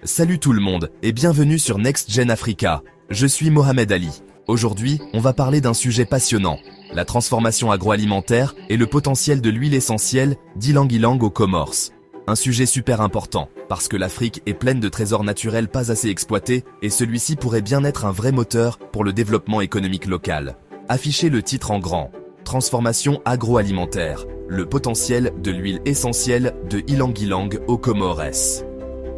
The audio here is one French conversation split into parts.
Salut tout le monde et bienvenue sur Next Gen Africa. Je suis Mohamed Ali. Aujourd'hui, on va parler d'un sujet passionnant, la transformation agroalimentaire et le potentiel de l'huile essentielle d'ylang-ylang aux Comores. Un sujet super important, parce que l'Afrique est pleine de trésors naturels pas assez exploités et celui-ci pourrait bien être un vrai moteur pour le développement économique local. Affichez le titre en grand. Transformation agroalimentaire, le potentiel de l'huile essentielle de ylang-ylang aux Comores.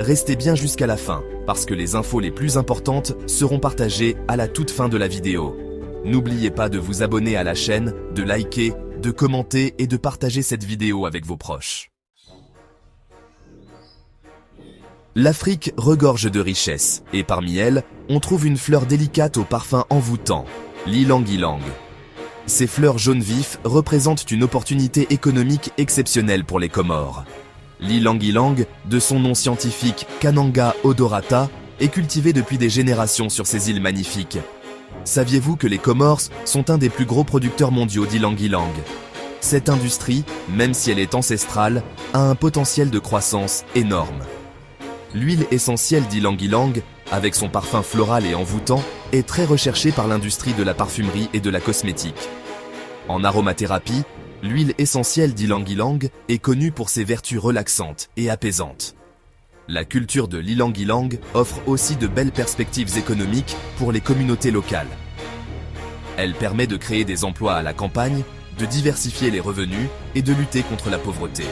Restez bien jusqu'à la fin, parce que les infos les plus importantes seront partagées à la toute fin de la vidéo. N'oubliez pas de vous abonner à la chaîne, de liker, de commenter et de partager cette vidéo avec vos proches. L'Afrique regorge de richesses, et parmi elles, on trouve une fleur délicate au parfum envoûtant, l'ylang-ylang. Ces fleurs jaunes vifs représentent une opportunité économique exceptionnelle pour les Comores. L'ylang-ylang, de son nom scientifique Cananga odorata, est cultivé depuis des générations sur ces îles magnifiques. Saviez-vous que les Comores sont un des plus gros producteurs mondiaux d'ylang-ylang? Cette industrie, même si elle est ancestrale, a un potentiel de croissance énorme. L'huile essentielle d'ylang-ylang, avec son parfum floral et envoûtant, est très recherchée par l'industrie de la parfumerie et de la cosmétique. En aromathérapie, l'huile essentielle d'ylang-ylang est connue pour ses vertus relaxantes et apaisantes. La culture de l'ylang-ylang offre aussi de belles perspectives économiques pour les communautés locales. Elle permet de créer des emplois à la campagne, de diversifier les revenus et de lutter contre la pauvreté.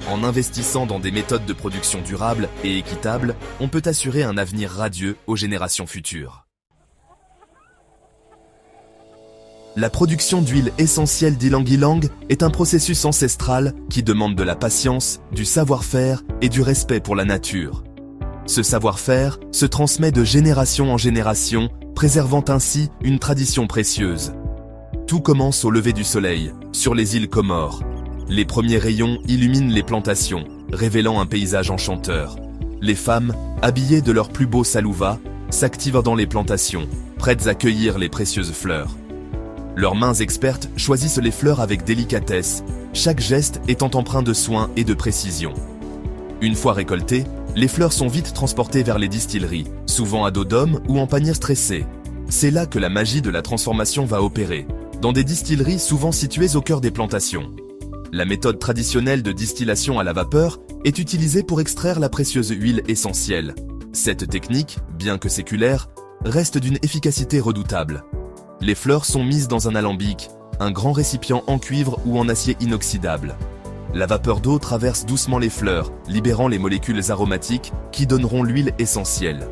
En investissant dans des méthodes de production durables et équitables, on peut assurer un avenir radieux aux générations futures. La production d'huile essentielle d'ylang-ylang est un processus ancestral qui demande de la patience, du savoir-faire et du respect pour la nature. Ce savoir-faire se transmet de génération en génération, préservant ainsi une tradition précieuse. Tout commence au lever du soleil, sur les îles Comores. Les premiers rayons illuminent les plantations, révélant un paysage enchanteur. Les femmes, habillées de leurs plus beaux salouvas, s'activent dans les plantations, prêtes à cueillir les précieuses fleurs. Leurs mains expertes choisissent les fleurs avec délicatesse, chaque geste étant empreint de soin et de précision. Une fois récoltées, les fleurs sont vite transportées vers les distilleries, souvent à dos d'homme ou en panier stressé. C'est là que la magie de la transformation va opérer, dans des distilleries souvent situées au cœur des plantations. La méthode traditionnelle de distillation à la vapeur est utilisée pour extraire la précieuse huile essentielle. Cette technique, bien que séculaire, reste d'une efficacité redoutable. Les fleurs sont mises dans un alambic, un grand récipient en cuivre ou en acier inoxydable. La vapeur d'eau traverse doucement les fleurs, libérant les molécules aromatiques qui donneront l'huile essentielle.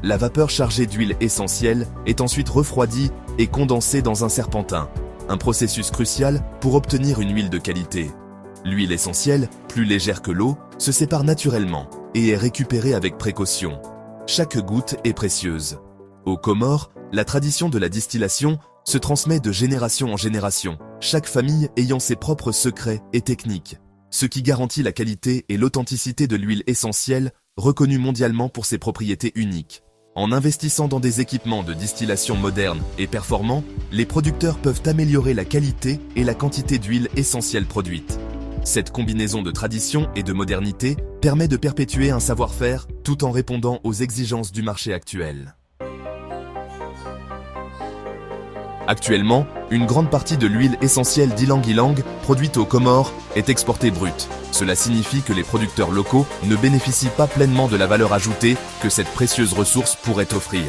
La vapeur chargée d'huile essentielle est ensuite refroidie et condensée dans un serpentin, un processus crucial pour obtenir une huile de qualité. L'huile essentielle, plus légère que l'eau, se sépare naturellement et est récupérée avec précaution. Chaque goutte est précieuse. Aux Comores, la tradition de la distillation se transmet de génération en génération, chaque famille ayant ses propres secrets et techniques, ce qui garantit la qualité et l'authenticité de l'huile essentielle, reconnue mondialement pour ses propriétés uniques. En investissant dans des équipements de distillation modernes et performants, les producteurs peuvent améliorer la qualité et la quantité d'huile essentielle produite. Cette combinaison de tradition et de modernité permet de perpétuer un savoir-faire tout en répondant aux exigences du marché actuel. Actuellement, une grande partie de l'huile essentielle d'ylang-ylang produite aux Comores est exportée brute. Cela signifie que les producteurs locaux ne bénéficient pas pleinement de la valeur ajoutée que cette précieuse ressource pourrait offrir.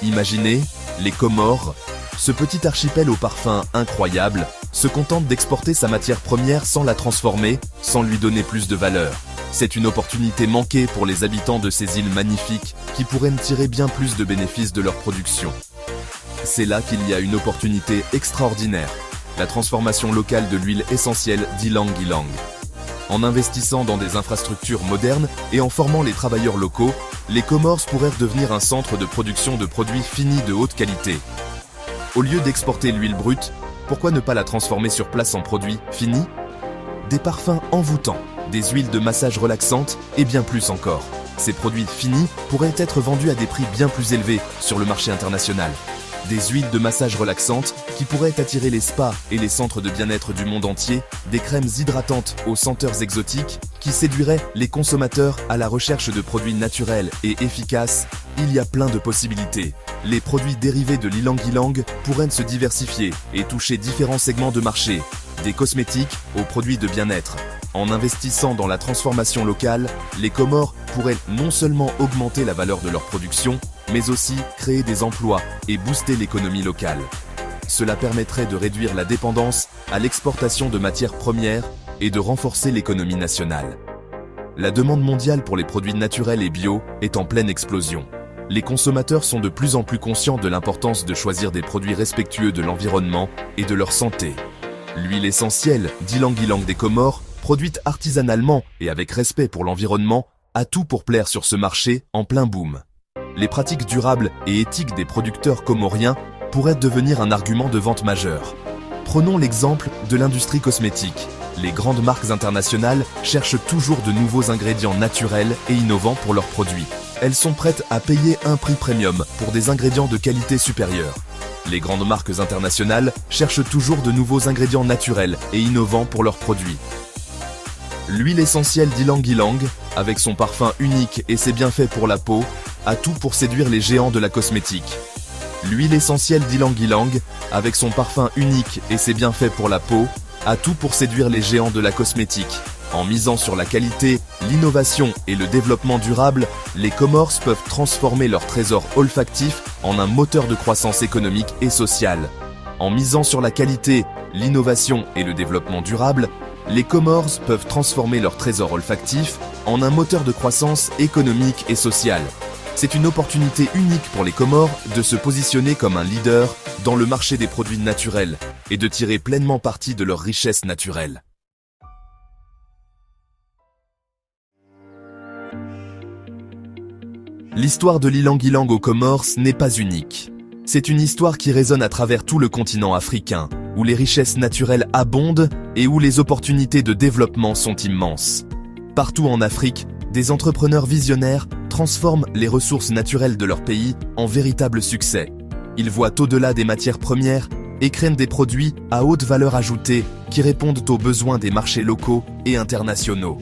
Imaginez, les Comores, ce petit archipel au parfum incroyable, se contente d'exporter sa matière première sans la transformer, sans lui donner plus de valeur. C'est une opportunité manquée pour les habitants de ces îles magnifiques qui pourraient tirer bien plus de bénéfices de leur production. C'est là qu'il y a une opportunité extraordinaire, la transformation locale de l'huile essentielle d'ylang-ylang. En investissant dans des infrastructures modernes et en formant les travailleurs locaux, les Comores pourraient devenir un centre de production de produits finis de haute qualité. Au lieu d'exporter l'huile brute, pourquoi ne pas la transformer sur place en produits finis? Des parfums envoûtants, des huiles de massage relaxantes et bien plus encore. Ces produits finis pourraient être vendus à des prix bien plus élevés sur le marché international. des huiles de massage relaxantes qui pourraient attirer les spas et les centres de bien-être du monde entier, des crèmes hydratantes aux senteurs exotiques qui séduiraient les consommateurs à la recherche de produits naturels et efficaces. Il y a plein de possibilités. Les produits dérivés de l'ylang-ylang pourraient se diversifier et toucher différents segments de marché, des cosmétiques aux produits de bien-être. En investissant dans la transformation locale, les Comores pourraient non seulement augmenter la valeur de leur production, mais aussi créer des emplois et booster l'économie locale. Cela permettrait de réduire la dépendance à l'exportation de matières premières et de renforcer l'économie nationale. La demande mondiale pour les produits naturels et bio est en pleine explosion. Les consommateurs sont de plus en plus conscients de l'importance de choisir des produits respectueux de l'environnement et de leur santé. L'huile essentielle d'ylang-ylang des Comores, produite artisanalement et avec respect pour l'environnement, a tout pour plaire sur ce marché en plein boom. Les pratiques durables et éthiques des producteurs comoriens pourraient devenir un argument de vente majeur. Prenons l'exemple de l'industrie cosmétique. Les grandes marques internationales cherchent toujours de nouveaux ingrédients naturels et innovants pour leurs produits. Elles sont prêtes à payer un prix premium pour des ingrédients de qualité supérieure. Les grandes marques internationales cherchent toujours de nouveaux ingrédients naturels et innovants pour leurs produits. L'huile essentielle d'ylang-ylang, avec son parfum unique et ses bienfaits pour la peau, a tout pour séduire les géants de la cosmétique. L'huile essentielle d'ylang-ylang, avec son parfum unique et ses bienfaits pour la peau, a tout pour séduire les géants de la cosmétique. En misant sur la qualité, l'innovation et le développement durable, les Comores peuvent transformer leur trésor olfactif en un moteur de croissance économique et sociale. En misant sur la qualité, l'innovation et le développement durable, les Comores peuvent transformer leur trésor olfactif en un moteur de croissance économique et sociale. C'est une opportunité unique pour les Comores de se positionner comme un leader dans le marché des produits naturels et de tirer pleinement parti de leurs richesses naturelles. L'histoire de l'ylang-ylang aux Comores n'est pas unique. C'est une histoire qui résonne à travers tout le continent africain, où les richesses naturelles abondent et où les opportunités de développement sont immenses. Partout en Afrique, des entrepreneurs visionnaires transforment les ressources naturelles de leur pays en véritable succès. Ils voient au-delà des matières premières et créent des produits à haute valeur ajoutée qui répondent aux besoins des marchés locaux et internationaux.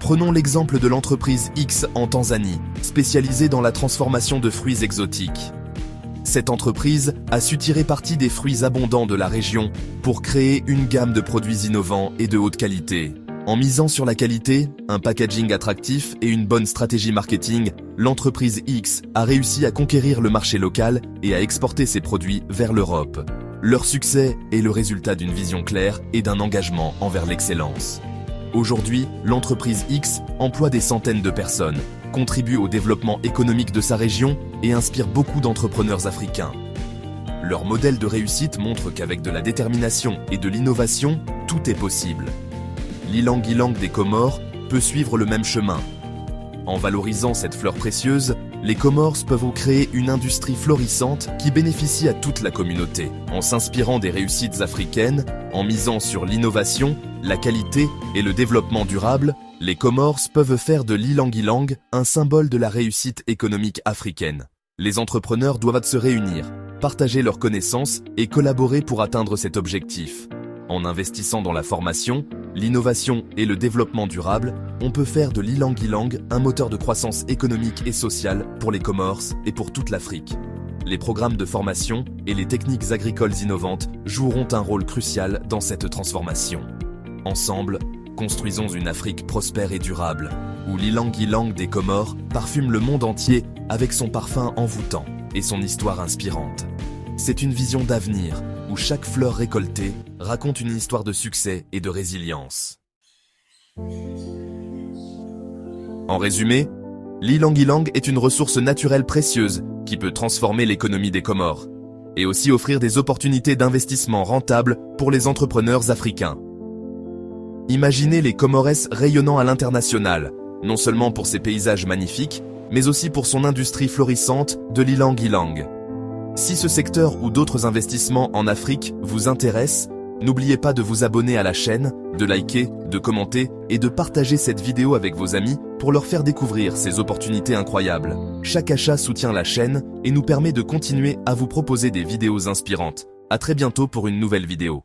Prenons l'exemple de l'entreprise X en Tanzanie, spécialisée dans la transformation de fruits exotiques. Cette entreprise a su tirer parti des fruits abondants de la région pour créer une gamme de produits innovants et de haute qualité. En misant sur la qualité, un packaging attractif et une bonne stratégie marketing, l'entreprise X a réussi à conquérir le marché local et à exporter ses produits vers l'Europe. Leur succès est le résultat d'une vision claire et d'un engagement envers l'excellence. Aujourd'hui, l'entreprise X emploie des centaines de personnes, contribue au développement économique de sa région et inspire beaucoup d'entrepreneurs africains. Leur modèle de réussite montre qu'avec de la détermination et de l'innovation, tout est possible. L'ylang-ylang des Comores peut suivre le même chemin. En valorisant cette fleur précieuse, les Comores peuvent créer une industrie florissante qui bénéficie à toute la communauté. En s'inspirant des réussites africaines, en misant sur l'innovation, la qualité et le développement durable, les Comores peuvent faire de l'ylang-ylang un symbole de la réussite économique africaine. Les entrepreneurs doivent se réunir, partager leurs connaissances et collaborer pour atteindre cet objectif. En investissant dans la formation, l'innovation et le développement durable, on peut faire de l'ylang-ylang un moteur de croissance économique et sociale pour les Comores et pour toute l'Afrique. Les programmes de formation et les techniques agricoles innovantes joueront un rôle crucial dans cette transformation. Ensemble, construisons une Afrique prospère et durable, où l'ylang-ylang des Comores parfume le monde entier avec son parfum envoûtant et son histoire inspirante. C'est une vision d'avenir, où chaque fleur récoltée raconte une histoire de succès et de résilience. En résumé, l'ylang-ylang est une ressource naturelle précieuse qui peut transformer l'économie des Comores et aussi offrir des opportunités d'investissement rentables pour les entrepreneurs africains. Imaginez les Comores rayonnant à l'international, non seulement pour ses paysages magnifiques, mais aussi pour son industrie florissante de l'ylang-ylang. Si ce secteur ou d'autres investissements en Afrique vous intéressent, n'oubliez pas de vous abonner à la chaîne, de liker, de commenter et de partager cette vidéo avec vos amis pour leur faire découvrir ces opportunités incroyables. Chaque achat soutient la chaîne et nous permet de continuer à vous proposer des vidéos inspirantes. À très bientôt pour une nouvelle vidéo.